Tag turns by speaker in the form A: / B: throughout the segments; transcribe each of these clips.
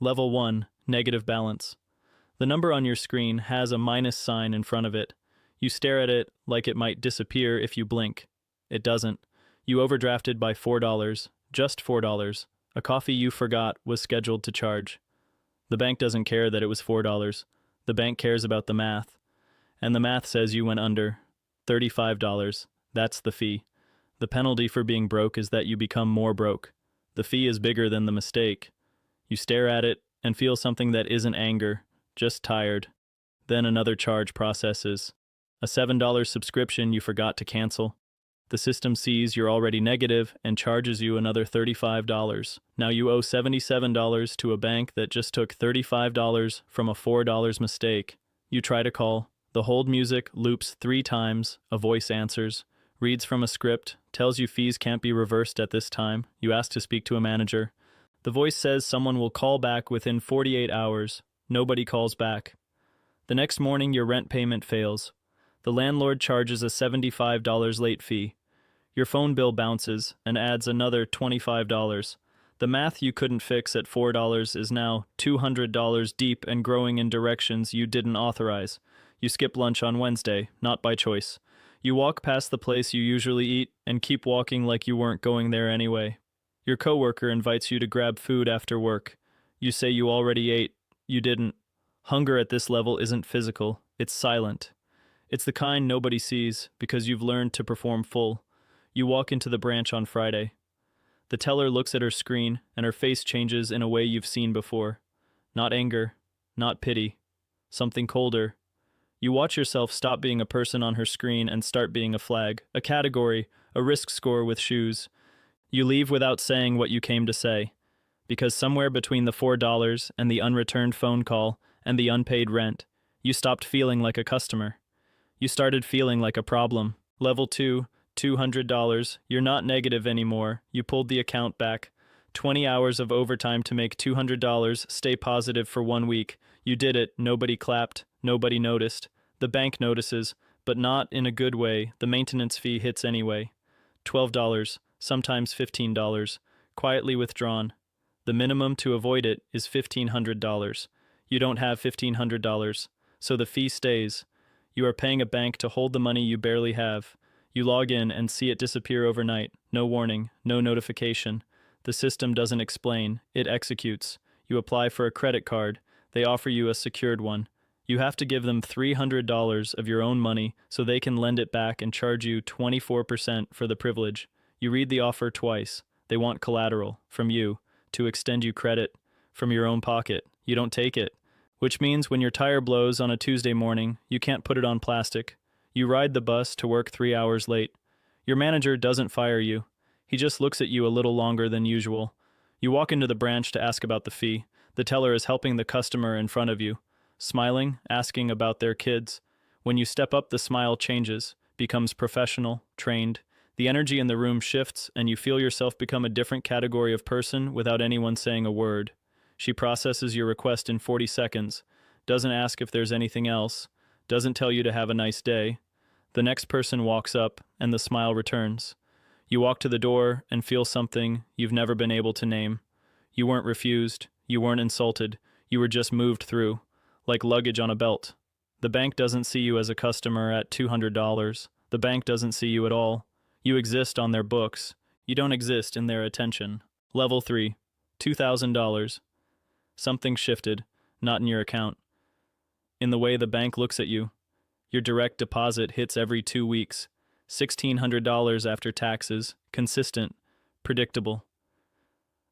A: Level 1, negative balance. The number on your screen has a minus sign in front of it. You stare at it like it might disappear if you blink. It doesn't. You overdrafted by $4, just $4. A coffee you forgot was scheduled to charge. The bank doesn't care that it was $4. The bank cares about the math. And the math says you went under. $35. That's the fee. The penalty for being broke is that you become more broke. The fee is bigger than the mistake. You stare at it and feel something that isn't anger, just tired. Then another charge processes. A $7 subscription you forgot to cancel. The system sees you're already negative and charges you another $35. Now you owe $77 to a bank that just took $35 from a $4 mistake. You try to call. The hold music loops 3 times. A voice answers, reads from a script, tells you fees can't be reversed at this time. You ask to speak to a manager. The voice says someone will call back within 48 hours. Nobody calls back. The next morning your rent payment fails. The landlord charges a $75 late fee. Your phone bill bounces and adds another $25. The math you couldn't fix at $4 is now $200 deep and growing in directions you didn't authorize. You skip lunch on Wednesday, not by choice. You walk past the place you usually eat and keep walking like you weren't going there anyway. Your coworker invites you to grab food after work. You say you already ate. You didn't. Hunger at this level isn't physical, it's silent. It's the kind nobody sees because you've learned to perform full. You walk into the branch on Friday. The teller looks at her screen and her face changes in a way you've seen before. Not anger, not pity, something colder. You watch yourself stop being a person on her screen and start being a flag, a category, a risk score with shoes. You leave without saying what you came to say, because somewhere between the $4 and the unreturned phone call and the unpaid rent, you stopped feeling like a customer. You started feeling like a problem. Level 2, $200. You're not negative anymore. You pulled the account back. 20 hours of overtime to make $200. Stay positive for 1 week. You did it. Nobody clapped. Nobody noticed. The bank notices, but not in a good way. The maintenance fee hits anyway. $12, sometimes $15, quietly withdrawn. The minimum to avoid it is $1,500. You don't have $1,500, so the fee stays. You are paying a bank to hold the money you barely have. You log in and see it disappear overnight. No warning, no notification. The system doesn't explain, it executes. You apply for a credit card. They offer you a secured one. You have to give them $300 of your own money so they can lend it back and charge you 24% for the privilege. You read the offer twice. They want collateral from you to extend you credit from your own pocket. You don't take it, which means when your tire blows on a Tuesday morning, you can't put it on plastic. You ride the bus to work 3 hours late. Your manager doesn't fire you. He just looks at you a little longer than usual. You walk into the branch to ask about the fee. The teller is helping the customer in front of you, smiling, asking about their kids. When you step up, the smile changes, becomes professional, trained. The energy in the room shifts, and you feel yourself become a different category of person without anyone saying a word. She processes your request in 40 seconds, doesn't ask if there's anything else, doesn't tell you to have a nice day. The next person walks up, and the smile returns. You walk to the door and feel something you've never been able to name. You weren't refused, you weren't insulted, you were just moved through, like luggage on a belt. The bank doesn't see you as a customer at $200. The bank doesn't see you at all. You exist on their books. You don't exist in their attention. Level 3, $2,000. Something shifted, not in your account. In the way the bank looks at you. Your direct deposit hits every 2 weeks. $1,600 after taxes, consistent, predictable.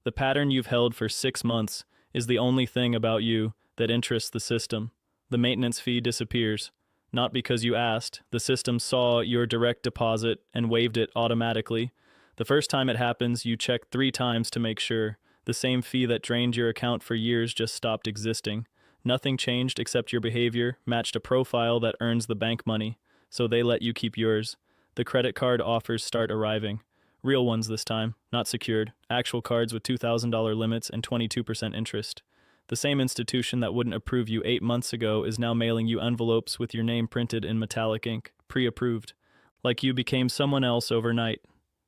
A: The pattern you've held for 6 months is the only thing about you that interests the system. The maintenance fee disappears. Not because you asked, the system saw your direct deposit and waived it automatically. The first time it happens, you check 3 times to make sure. The same fee that drained your account for years just stopped existing. Nothing changed except your behavior matched a profile that earns the bank money, so they let you keep yours. The credit card offers start arriving. Real ones this time, not secured. Actual cards with $2,000 limits and 22% interest. The same institution that wouldn't approve you 8 months ago is now mailing you envelopes with your name printed in metallic ink, pre-approved. Like you became someone else overnight.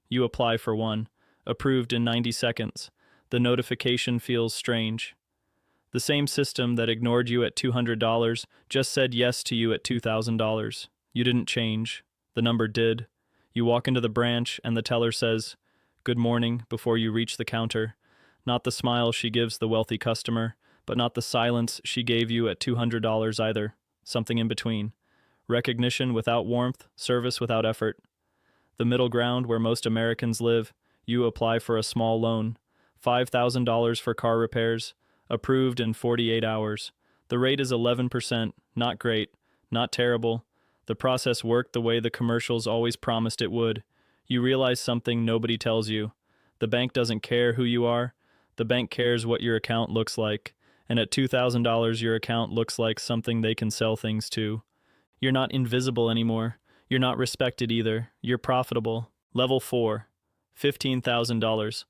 A: You apply for one. Approved in 90 seconds. The notification feels strange. The same system that ignored you at $200 just said yes to you at $2,000. You didn't change. The number did. You walk into the branch and the teller says, "Good morning," before you reach the counter. Not the smile she gives the wealthy customer, but not the silence she gave you at $200 either. Something in between. Recognition without warmth, service without effort. The middle ground where most Americans live, you apply for a small loan. $5,000 for car repairs, approved in 48 hours. The rate is 11%, not great, not terrible. The process worked the way the commercials always promised it would. You realize something nobody tells you. The bank doesn't care who you are. The bank cares what your account looks like. And at $2,000, your account looks like something they can sell things to. You're not invisible anymore. You're not respected either. You're profitable. Level 4. $15,000.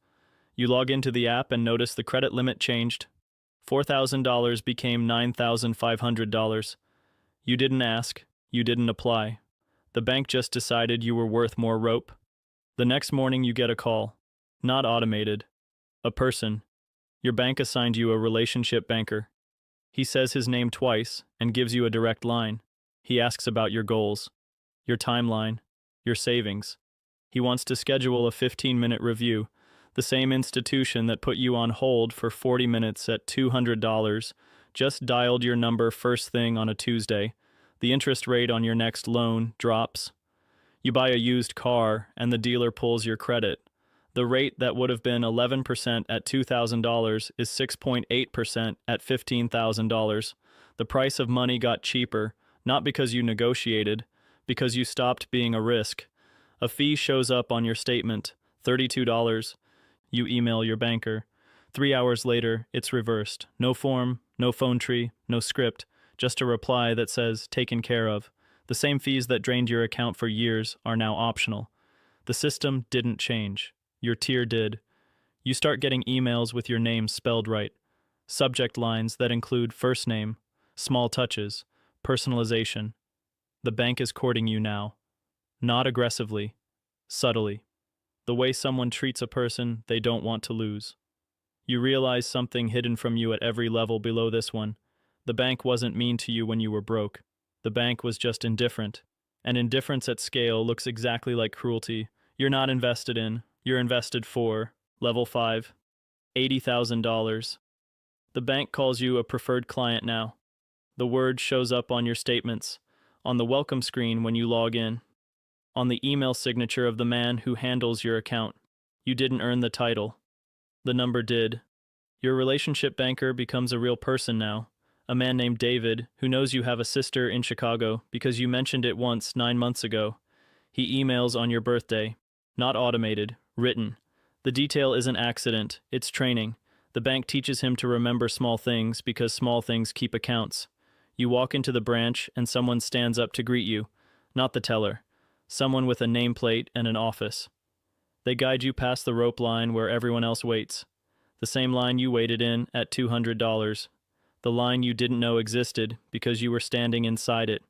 A: You log into the app and notice the credit limit changed. $4,000 became $9,500. You didn't ask. You didn't apply. The bank just decided you were worth more rope. The next morning you get a call. Not automated. A person. Your bank assigned you a relationship banker. He says his name twice and gives you a direct line. He asks about your goals, your timeline, your savings. He wants to schedule a 15-minute review. The same institution that put you on hold for 40 minutes at $200 just dialed your number first thing on a Tuesday. The interest rate on your next loan drops. You buy a used car and the dealer pulls your credit. The rate that would have been 11% at $2,000 is 6.8% at $15,000. The price of money got cheaper, not because you negotiated, because you stopped being a risk. A fee shows up on your statement, $32. You email your banker. 3 hours later, it's reversed. No form, no phone tree, no script, just a reply that says, "Taken care of." The same fees that drained your account for years are now optional. The system didn't change. Your tier did. You start getting emails with your name spelled right. Subject lines that include first name, small touches, personalization. The bank is courting you now. Not aggressively, subtly. The way someone treats a person they don't want to lose. You realize something hidden from you at every level below this one. The bank wasn't mean to you when you were broke. The bank was just indifferent. And indifference at scale looks exactly like cruelty. You're not invested in. You're invested for. Level 5. $80,000. The bank calls you a preferred client now. The word shows up on your statements, on the welcome screen when you log in, on the email signature of the man who handles your account. You didn't earn the title. The number did. Your relationship banker becomes a real person now, a man named David who knows you have a sister in Chicago because you mentioned it once 9 months ago. He emails on your birthday. Not automated, written. The detail isn't accident, it's training. The bank teaches him to remember small things because small things keep accounts. You walk into the branch and someone stands up to greet you. Not the teller. Someone with a nameplate and an office. They guide you past the rope line where everyone else waits. The same line you waited in at $200. The line you didn't know existed because you were standing inside it.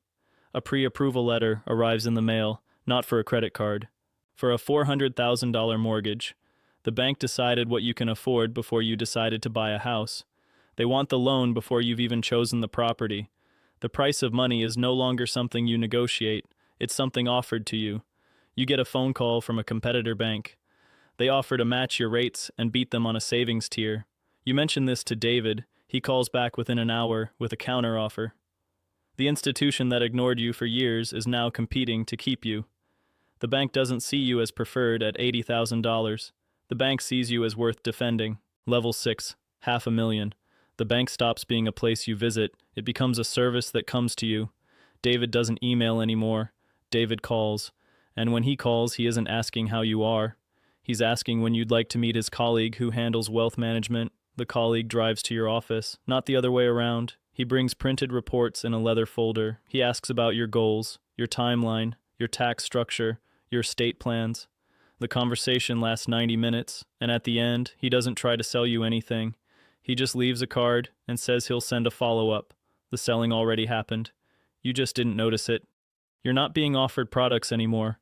A: A pre-approval letter arrives in the mail, not for a credit card. For a $400,000 mortgage. The bank decided what you can afford before you decided to buy a house. They want the loan before you've even chosen the property. The price of money is no longer something you negotiate, it's something offered to you. You get a phone call from a competitor bank. They offer to match your rates and beat them on a savings tier. You mention this to David. He calls back within an hour with a counteroffer. The institution that ignored you for years is now competing to keep you. The bank doesn't see you as preferred at $80,000. The bank sees you as worth defending. Level 6, $500,000. The bank stops being a place you visit. It becomes a service that comes to you. David doesn't email anymore. David calls. And when he calls, he isn't asking how you are. He's asking when you'd like to meet his colleague who handles wealth management. The colleague drives to your office, not the other way around. He brings printed reports in a leather folder. He asks about your goals, your timeline, your tax structure, your estate plans. The conversation lasts 90 minutes, and at the end, he doesn't try to sell you anything. He just leaves a card and says he'll send a follow-up. The selling already happened. You just didn't notice it. You're not being offered products anymore.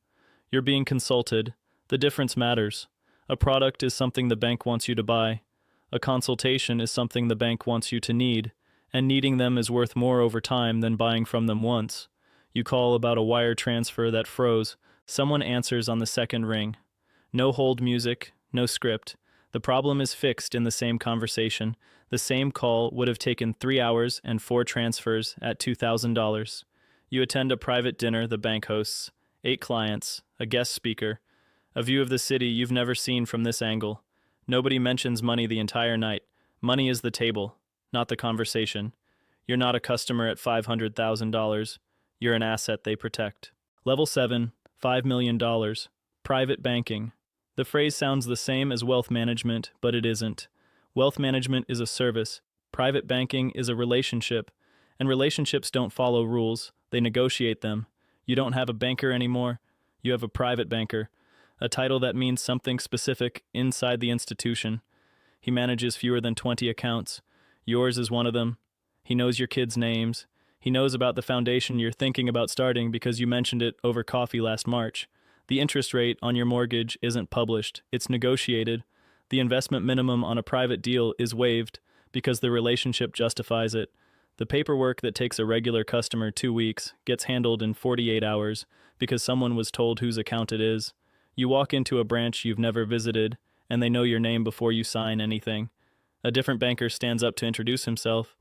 A: You're being consulted. The difference matters. A product is something the bank wants you to buy. A consultation is something the bank wants you to need, and needing them is worth more over time than buying from them once. You call about a wire transfer that froze. Someone answers on the second ring. No hold music, no script. The problem is fixed in the same conversation. The same call would have taken 3 hours and 4 transfers at $2,000. You attend a private dinner the bank hosts, 8 clients, a guest speaker, a view of the city you've never seen from this angle. Nobody mentions money the entire night. Money is the table, not the conversation. You're not a customer at $500,000. You're an asset they protect. Level 7, $5 million. Private banking. The phrase sounds the same as wealth management, but it isn't. Wealth management is a service. Private banking is a relationship. And relationships don't follow rules, they negotiate them. You don't have a banker anymore. You have a private banker. A title that means something specific inside the institution. He manages fewer than 20 accounts. Yours is one of them. He knows your kids' names. He knows about the foundation you're thinking about starting because you mentioned it over coffee last March. The interest rate on your mortgage isn't published. It's negotiated. The investment minimum on a private deal is waived because the relationship justifies it. The paperwork that takes a regular customer 2 weeks gets handled in 48 hours because someone was told whose account it is. You walk into a branch you've never visited, and they know your name before you sign anything. A different banker stands up to introduce himself.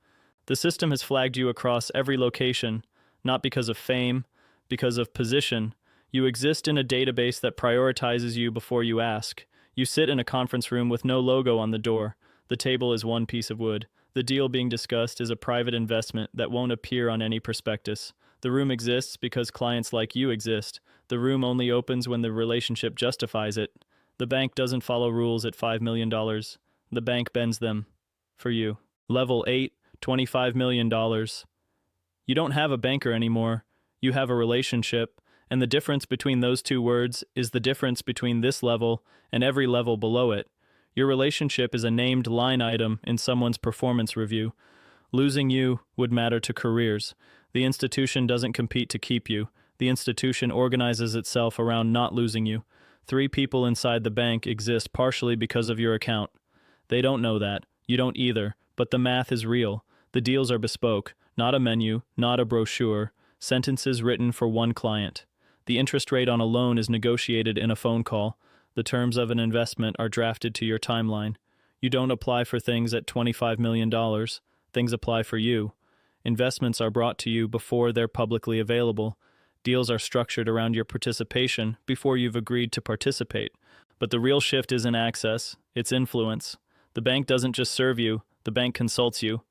A: The system has flagged you across every location, not because of fame, because of position. You exist in a database that prioritizes you before you ask. You sit in a conference room with no logo on the door. The table is one piece of wood. The deal being discussed is a private investment that won't appear on any prospectus. The room exists because clients like you exist. The room only opens when the relationship justifies it. The bank doesn't follow rules at $5 million. The bank bends them. For you. Level 8, $25 million. You don't have a banker anymore. You have a relationship. And the difference between those two words is the difference between this level and every level below it. Your relationship is a named line item in someone's performance review. Losing you would matter to careers. The institution doesn't compete to keep you. The institution organizes itself around not losing you. 3 people inside the bank exist partially because of your account. They don't know that. You don't either. But the math is real. The deals are bespoke. Not a menu, not a brochure. Sentences written for one client. The interest rate on a loan is negotiated in a phone call. The terms of an investment are drafted to your timeline. You don't apply for things at $25 million. Things apply for you. Investments are brought to you before they're publicly available. Deals are structured around your participation before you've agreed to participate. But the real shift isn't access, it's influence. The bank doesn't just serve you, the bank consults you.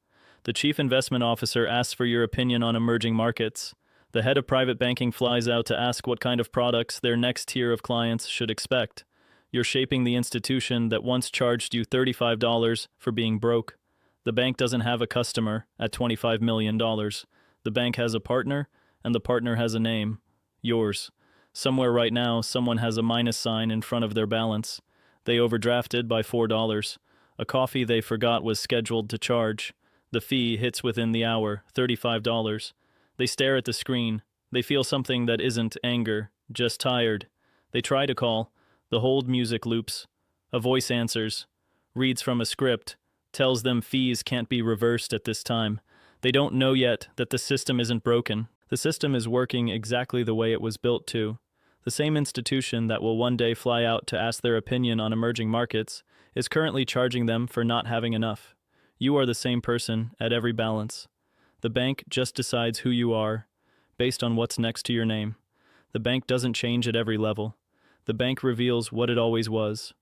A: The chief investment officer asks for your opinion on emerging markets. The head of private banking flies out to ask what kind of products their next tier of clients should expect. You're shaping the institution that once charged you $35 for being broke. The bank doesn't have a customer at $25 million. The bank has a partner, and the partner has a name. Yours. Somewhere right now, someone has a minus sign in front of their balance. They overdrafted by $4. A coffee they forgot was scheduled to charge. The fee hits within the hour, $35. They stare at the screen. They feel something that isn't anger, just tired. They try to call. The hold music loops. A voice answers. Reads from a script. Tells them fees can't be reversed at this time. They don't know yet that the system isn't broken. The system is working exactly the way it was built to. The same institution that will one day fly out to ask their opinion on emerging markets is currently charging them for not having enough. You are the same person at every balance. The bank just decides who you are, based on what's next to your name. The bank doesn't change at every level. The bank reveals what it always was.